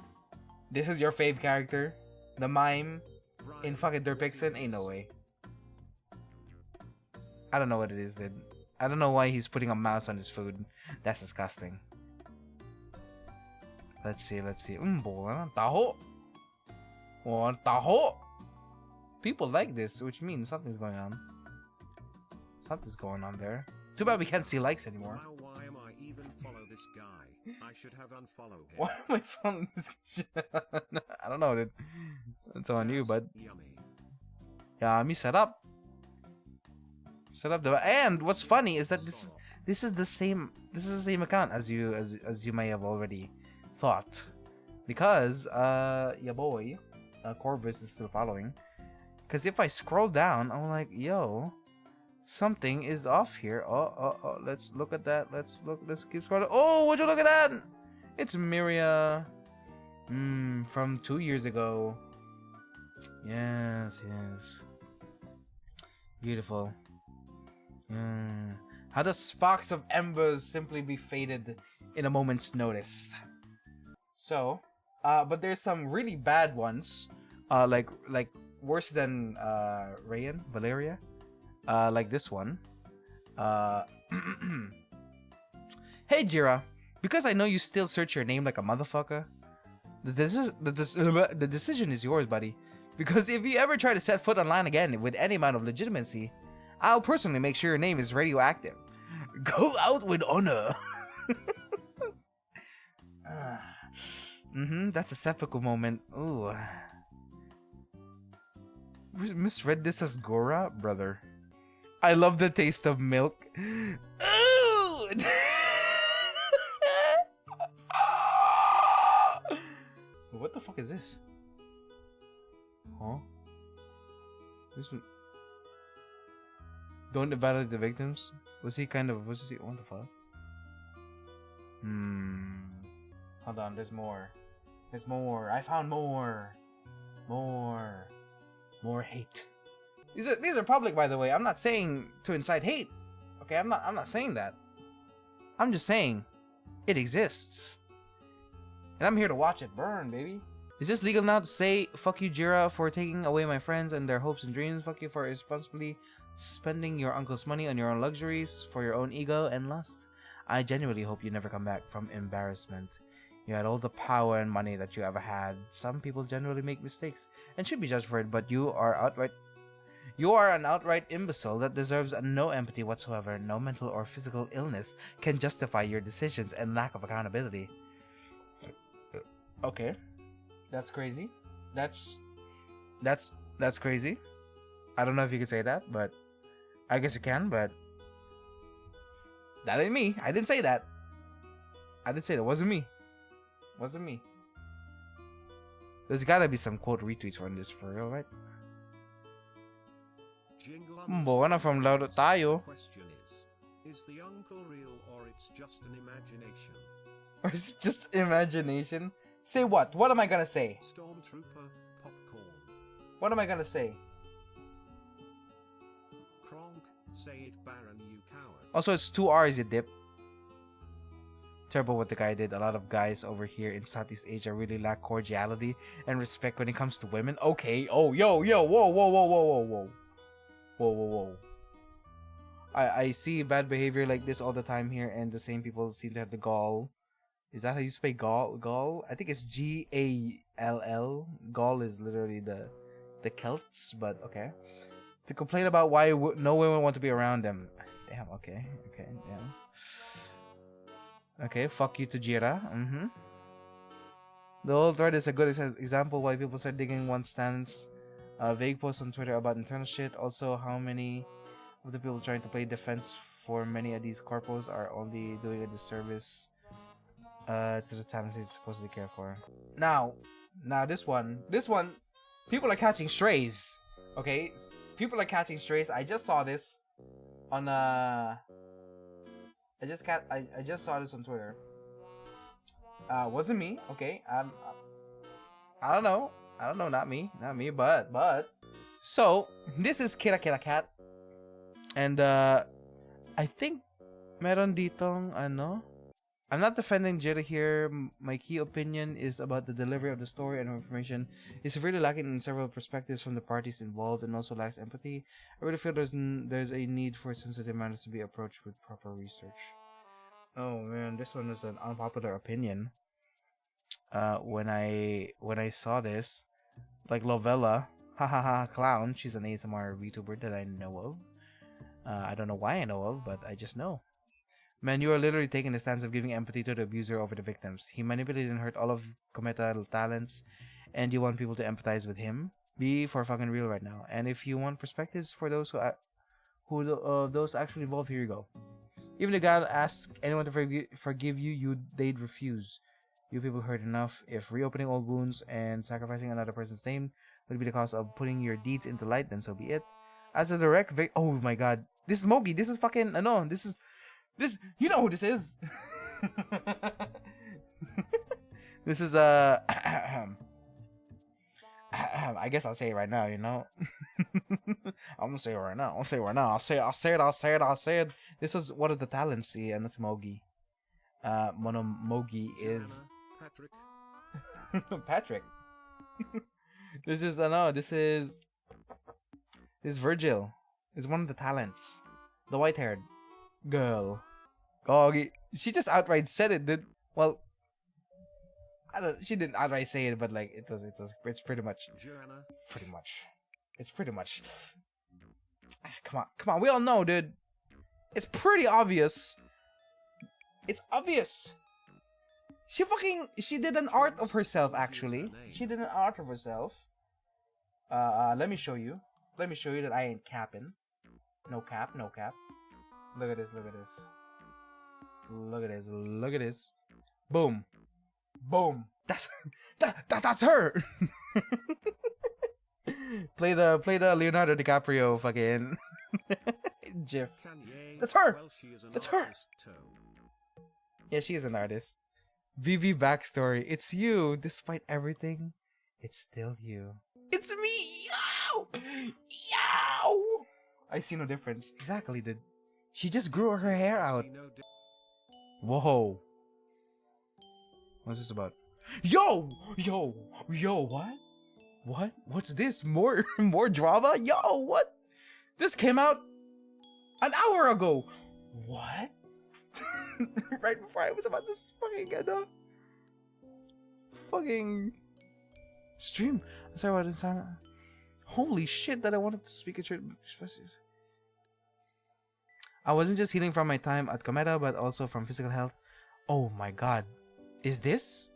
This is your fave character? The mime in fucking Derpixen? Ain't no way. I don't know what it is, dude. I don't know why he's putting a mouse on his food. That's disgusting. Let's see. Taho. Oh, taho. People like this, which means something's going on. Something's going on there. Too bad we can't see likes anymore. Now why am I even follow this guy? I should have unfollowed him. Why am I following this shit? I don't know, dude. That's on you, bud. Yummy. Yeah, me set up the, and what's funny is that this is the same account as you may have already thought, because your boy Corvus is still following. Because if I scroll down, I'm like, yo, something is off here. Oh, let's look at that. Let's keep scrolling. Oh, would you look at that? It's Miria from 2 years ago. Yes. Beautiful. How does sparks of embers simply be faded in a moment's notice? So, but there's some really bad ones, like worse than Rayan Valeria, like this one. Hey Jira, because I know you still search your name like a motherfucker, the decision is yours, buddy. Because if you ever try to set foot online again with any amount of legitimacy, I'll personally make sure your name is radioactive. Go out with honor. That's a seppuku moment. Ooh. Misread this as Gora, brother. I love the taste of milk. Ooh! What the fuck is this? Huh? This was... Don't evaluate the victims? Was he what the fuck? Hold on, there's more. There's more. I found more. More hate. These are public, by the way. I'm not saying to incite hate. Okay, I'm not saying that. I'm just saying it exists. And I'm here to watch it burn, baby. Is this legal now to say fuck you, Jira, for taking away my friends and their hopes and dreams? Fuck you for irresponsibly spending your uncle's money on your own luxuries for your own ego and lust. I genuinely hope you never come back from embarrassment. You had all the power and money that you ever had. Some people generally make mistakes and should be judged for it, but you are an outright imbecile that deserves no empathy whatsoever. No mental or physical illness can justify your decisions and lack of accountability. Okay. That's crazy. That's crazy. I don't know if you could say that, but I guess you can, but that ain't me. I didn't say that. It wasn't me. There's gotta be some quote retweets on this for real, right? Buwana from Laudo Tayo. Question is the uncle real or it's just an imagination? Or is it just imagination? Say what? What am I gonna say? Stormtrooper popcorn. What am I gonna say? Kronk, say it, Barron, you coward. Also, it's 2 R's, you dip. Terrible what the guy did. A lot of guys over here in Southeast Asia really lack cordiality and respect when it comes to women. Okay. Oh, yo, whoa. I see bad behavior like this all the time here, and the same people seem to have the gall. Is that how you spell gall? I think it's Gall. Gall is literally the Celts, but okay. To complain about why no women want to be around them. Damn. Okay. Yeah. Okay, fuck you to Jira. The whole thread is a good example why people start digging one's stance. Vague posts on Twitter about internal shit. Also, how many of the people trying to play defense for many of these corpos are only doing a disservice to the talents they supposedly care for. Now this one, people are catching strays. Okay, people are catching strays. I just saw this on I just saw this on Twitter. Wasn't me. Okay. I don't know, not me, but so this is Kira Kira Cat, and I think meron ditong ano. I'm not defending Jira here. My key opinion is about the delivery of the story and information is severely lacking in several perspectives from the parties involved and also lacks empathy. I really feel there's a need for sensitive matters to be approached with proper research. Oh man, this one is an unpopular opinion. When I saw this, like Lovella, clown, she's an ASMR VTuber that I know of. I don't know why I know of, but I just know. Man, you are literally taking the stance of giving empathy to the abuser over the victims. He manipulated and hurt all of Kometa's talents, and you want people to empathize with him? Be for fucking real right now. And if you want perspectives for those who those actually involved, here you go. Even if God asks anyone to forgive you, they'd refuse. You people hurt enough. If reopening old wounds and sacrificing another person's name would be the cause of putting your deeds into light, then so be it. As a direct oh my god, this is Mogi. This is fucking no. This, you know who this is. This is I guess I'll say it right now, you know. I'm gonna say it right now. I'll say it. This was one of the talents, and that's Mogi. Mogi is Patrick. This is Virgil. Is one of the talents. The white-haired girl. Gogi. She just outright said it, dude. Well, she didn't outright say it, but like it's pretty much. It's pretty much. Come on. We all know, dude. It's pretty obvious. It's obvious. She did an art of herself, actually. She did an art of herself. Let me show you. That I ain't capping. No cap, no cap. Look at this, look at this. Look at this, look at this. Boom. Boom. That's her. play the Leonardo DiCaprio fucking GIF. That's her. That's her. Yeah, she is an artist. VV backstory. It's you. Despite everything, it's still you. It's me. Yow! Yow! I see no difference. Exactly, dude. She just grew her hair out. Whoa. What's this about? Yo! Yo! Yo, what? What? What's this? More drama? Yo, what? This came out an hour ago. What? Right before I was about to fucking stream. Sorry about this. Holy shit that I wanted to speak at your expressions. I wasn't just healing from my time at Kometa, but also from physical health. Oh my god. Is this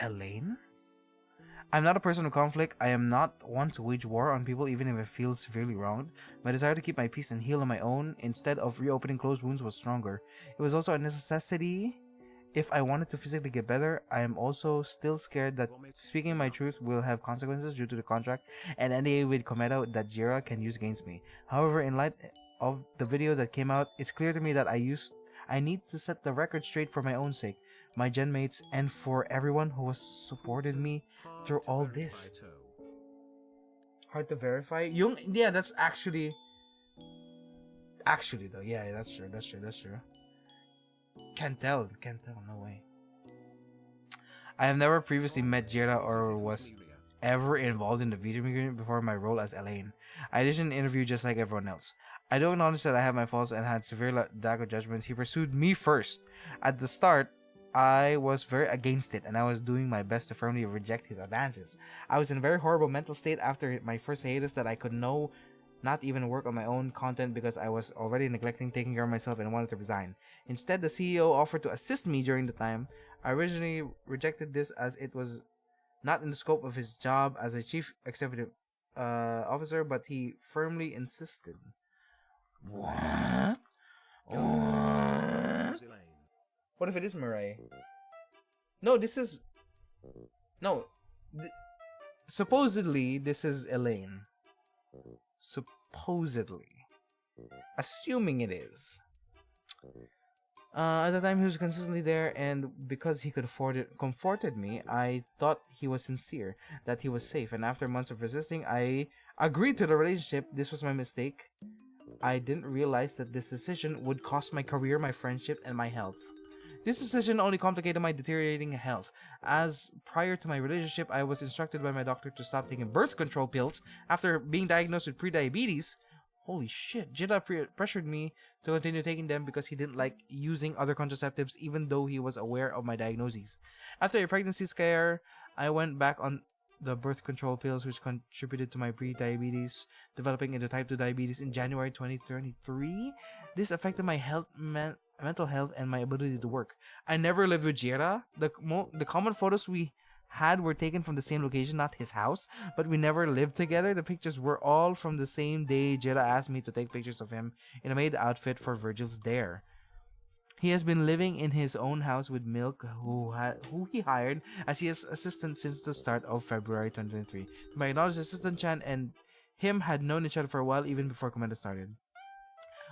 Elaine? I'm not a person of conflict. I am not one to wage war on people even if I feel severely wronged. My desire to keep my peace and heal on my own instead of reopening closed wounds was stronger. It was also a necessity if I wanted to physically get better. I am also still scared that speaking my truth will have consequences due to the contract and NDA with Kometa that Jira can use against me. However, in light of the video that came out, it's clear to me that I need to set the record straight for my own sake, my gen mates, and for everyone who has supported me through all this. Hard to verify? Yeah, that's actually though. Yeah, that's true. Can't tell, no way. I have never previously met Jira or was ever involved in the video agreement before my role as Elaine. I did an interview just like everyone else. I do acknowledge that I have my faults and had severe lack of judgment. He pursued me first. At the start, I was very against it, and I was doing my best to firmly reject his advances. I was in a very horrible mental state after my first hiatus that I could not even work on my own content because I was already neglecting taking care of myself and wanted to resign. Instead, the CEO offered to assist me during the time. I originally rejected this as it was not in the scope of his job as a chief executive officer, but he firmly insisted. What? What if it is Mirai? No, this is... No. Supposedly, this is Elaine. Supposedly. Assuming it is. At the time, he was consistently there, and because he could afford it, comforted me, I thought he was sincere, that he was safe, and after months of resisting, I agreed to the relationship. This was my mistake. I didn't realize that this decision would cost my career, my friendship, and my health. This decision only complicated my deteriorating health, as prior to my relationship, I was instructed by my doctor to stop taking birth control pills after being diagnosed with prediabetes. Holy shit, Jida pressured me to continue taking them because he didn't like using other contraceptives even though he was aware of my diagnoses. After a pregnancy scare, I went back on the birth control pills, which contributed to my pre-diabetes developing into type 2 diabetes in January 2023. This affected my mental health and my ability to work. I never lived with Jira. The common photos we had were taken from the same location, not his house, but we never lived together. The pictures were all from the same day Jira asked me to take pictures of him in a maid outfit for Virgil's Dare. He has been living in his own house with Milk, who he hired as his assistant since the start of February 2023. To my knowledge, Assistant Chan and him had known each other for a while, even before Kometa started.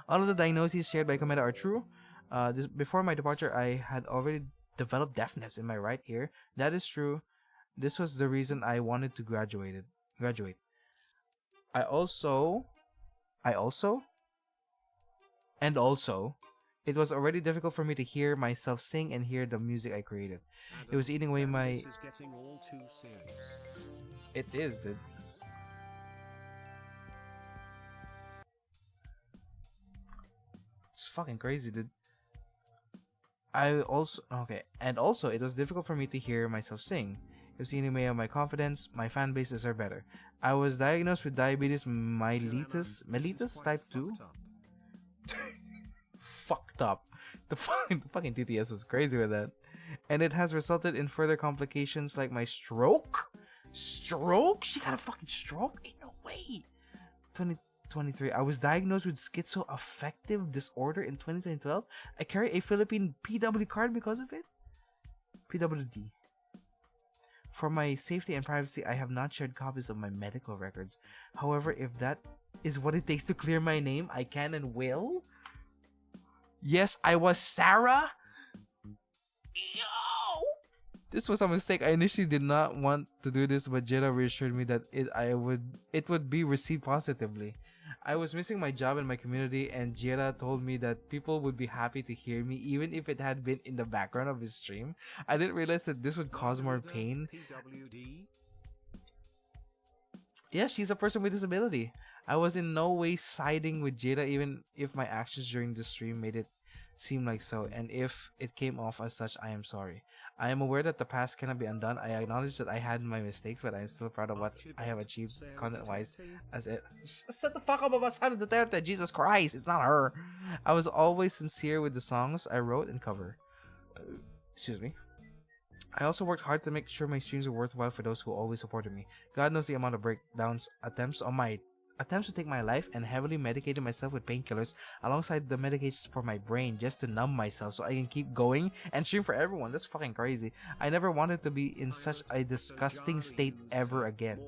All of the diagnoses shared by Kometa are true. Before my departure, I had already developed deafness in my right ear. That is true. This was the reason I wanted to graduate. It was already difficult for me to hear myself sing and hear the music I created. It was eating away my... This is getting all too serious. It is, dude. It's fucking crazy, dude. It was difficult for me to hear myself sing. It was eating away my confidence. My fan bases are better. I was diagnosed with diabetes mellitus type 2. Fucked up. The fucking TTS was crazy with that. And it has resulted in further complications like my stroke. Stroke? She got a fucking stroke? Ain't no way. 23. I was diagnosed with schizoaffective disorder in 2012. I carry a Philippine PW card because of it. PWD. For my safety and privacy, I have not shared copies of my medical records. However, if that is what it takes to clear my name, I can and will. Yes, I was Sarah. Yo! This was a mistake. I initially did not want to do this, but Jada reassured me that it would be received positively. I was missing my job in my community, and Jada told me that people would be happy to hear me even if it had been in the background of his stream. I didn't realize that this would cause more pain. Yeah, she's a person with disability. I was in no way siding with Jada, even if my actions during the stream made it seem like so, and if it came off as such, I am sorry. I am aware that the past cannot be undone. I acknowledge that I had my mistakes, but I am still proud of what I have achieved content-wise. As it shut the fuck up about Sana Duterte, Jesus Christ, it's not her. I was always sincere with the songs I wrote and cover. Excuse me. I also worked hard to make sure my streams were worthwhile for those who always supported me. God knows the amount of breakdowns, attempts to take my life, and heavily medicated myself with painkillers alongside the medications for my brain just to numb myself so I can keep going and stream for everyone. That's fucking crazy. I never wanted to be in such a disgusting state ever again.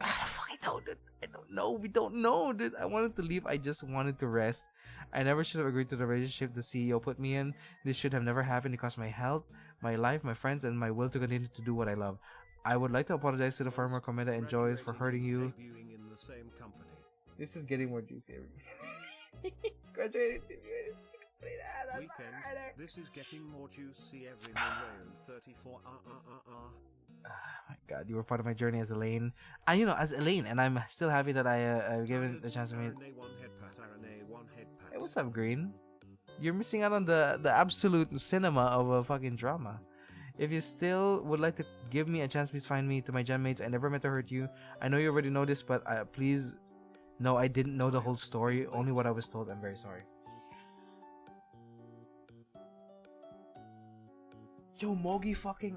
I don't fucking know, dude. I don't know. We don't know, dude. I wanted to leave. I just wanted to rest. I never should have agreed to the relationship the CEO put me in. This should have never happened because my health, my life, my friends, and my will to continue to do what I love. I would like to apologize to the farmer Kometa and Joyce for hurting you. This is getting more juicy every Graduating to you in the same company. Weekend. This is getting more juicy every million. 34. Oh my god, you were part of my journey as Elaine. As Elaine, and I'm still happy that I've given the chance to meet. Hey, what's up, Green? You're missing out on the absolute cinema of a fucking drama. If you still would like to give me a chance, please find me. To my gen mates, I never meant to hurt you. I know you already know this, but please know I didn't know the whole story, only what I was told. I'm very sorry. Yo, Mogi fucking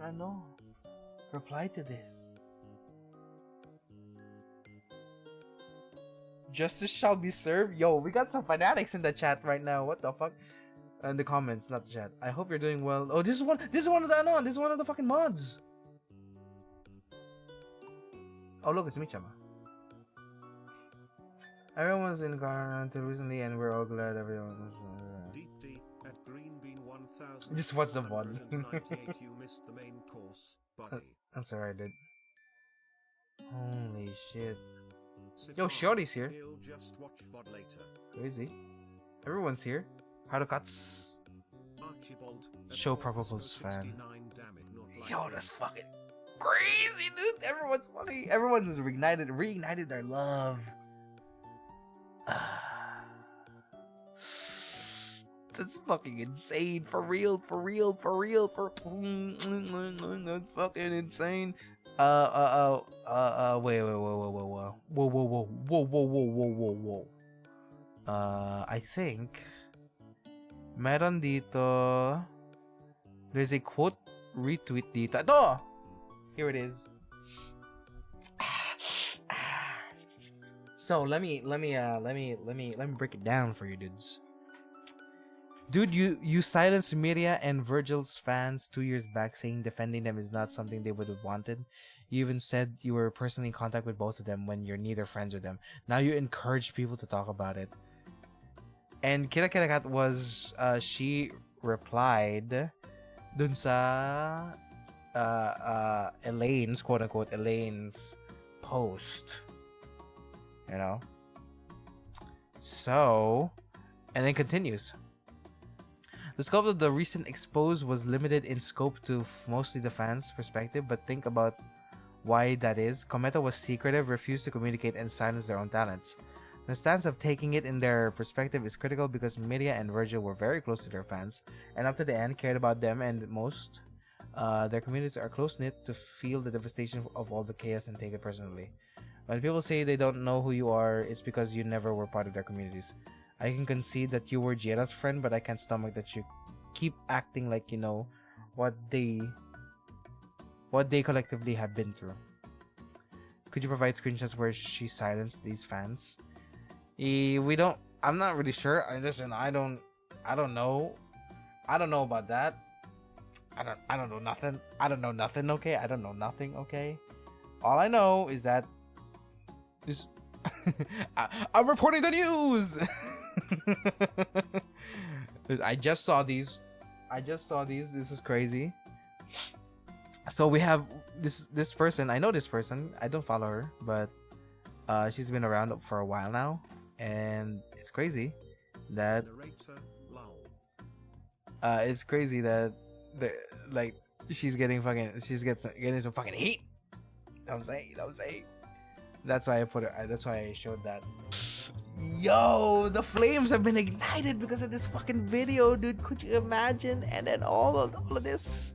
reply to this. Justice shall be served. Yo, we got some fanatics in the chat right now. What the fuck? In the comments, not the chat. I hope you're doing well. Oh, this is one of the fucking mods. Oh, look, it's Michama. Everyone was in car until recently, and we're all glad everyone was. Deep at Green Bean 1000. Just watch the VOD. You missed the main course, buddy. That's alright, dude. Holy shit. Yo, Shorty's here. Just watch VOD later. Crazy. Everyone's here. How to cuts? Show Probables fan. Yo, that's fucking crazy, dude. Everyone's reignited their love. That's fucking insane. For real. That's fucking insane. Wait. Whoa. I think meron dito. There's a quote retweet dito. Ito! Here it is. So let me break it down for you dudes. Dude, you silenced Miria and Virgil's fans 2 years back, saying defending them is not something they would have wanted. You even said you were personally in contact with both of them when you're neither friends with them. Now you encourage people to talk about it. And Kira Kat was, she replied dun sa Elaine's, quote-unquote, Elaine's post. You know? So, and then continues. The scope of the recent expose was limited in scope to mostly the fans' perspective, but think about why that is. Kometa was secretive, refused to communicate, and silenced their own talents. The stance of taking it in their perspective is critical because Miria and Virgil were very close to their fans, and up to the end cared about them, and most their communities are close-knit to feel the devastation of all the chaos and take it personally. When people say they don't know who you are, it's because you never were part of their communities. I can concede that you were Jira's friend, but I can't stomach that you keep acting like you know what they collectively have been through. Could you provide screenshots where she silenced these fans? I'm not really sure. Listen, I don't know. I don't know about that. I don't know nothing. I don't know nothing, okay? I don't know nothing, okay? All I know is that this I'm reporting the news. I just saw these. This is crazy. So we have this person. I know this person. I don't follow her, but she's been around for a while now, and it's crazy that like she's getting some fucking heat. I'm saying. That's why I put it. That's why I showed that. Yo, the flames have been ignited because of this fucking video, dude. Could you imagine? And then all of this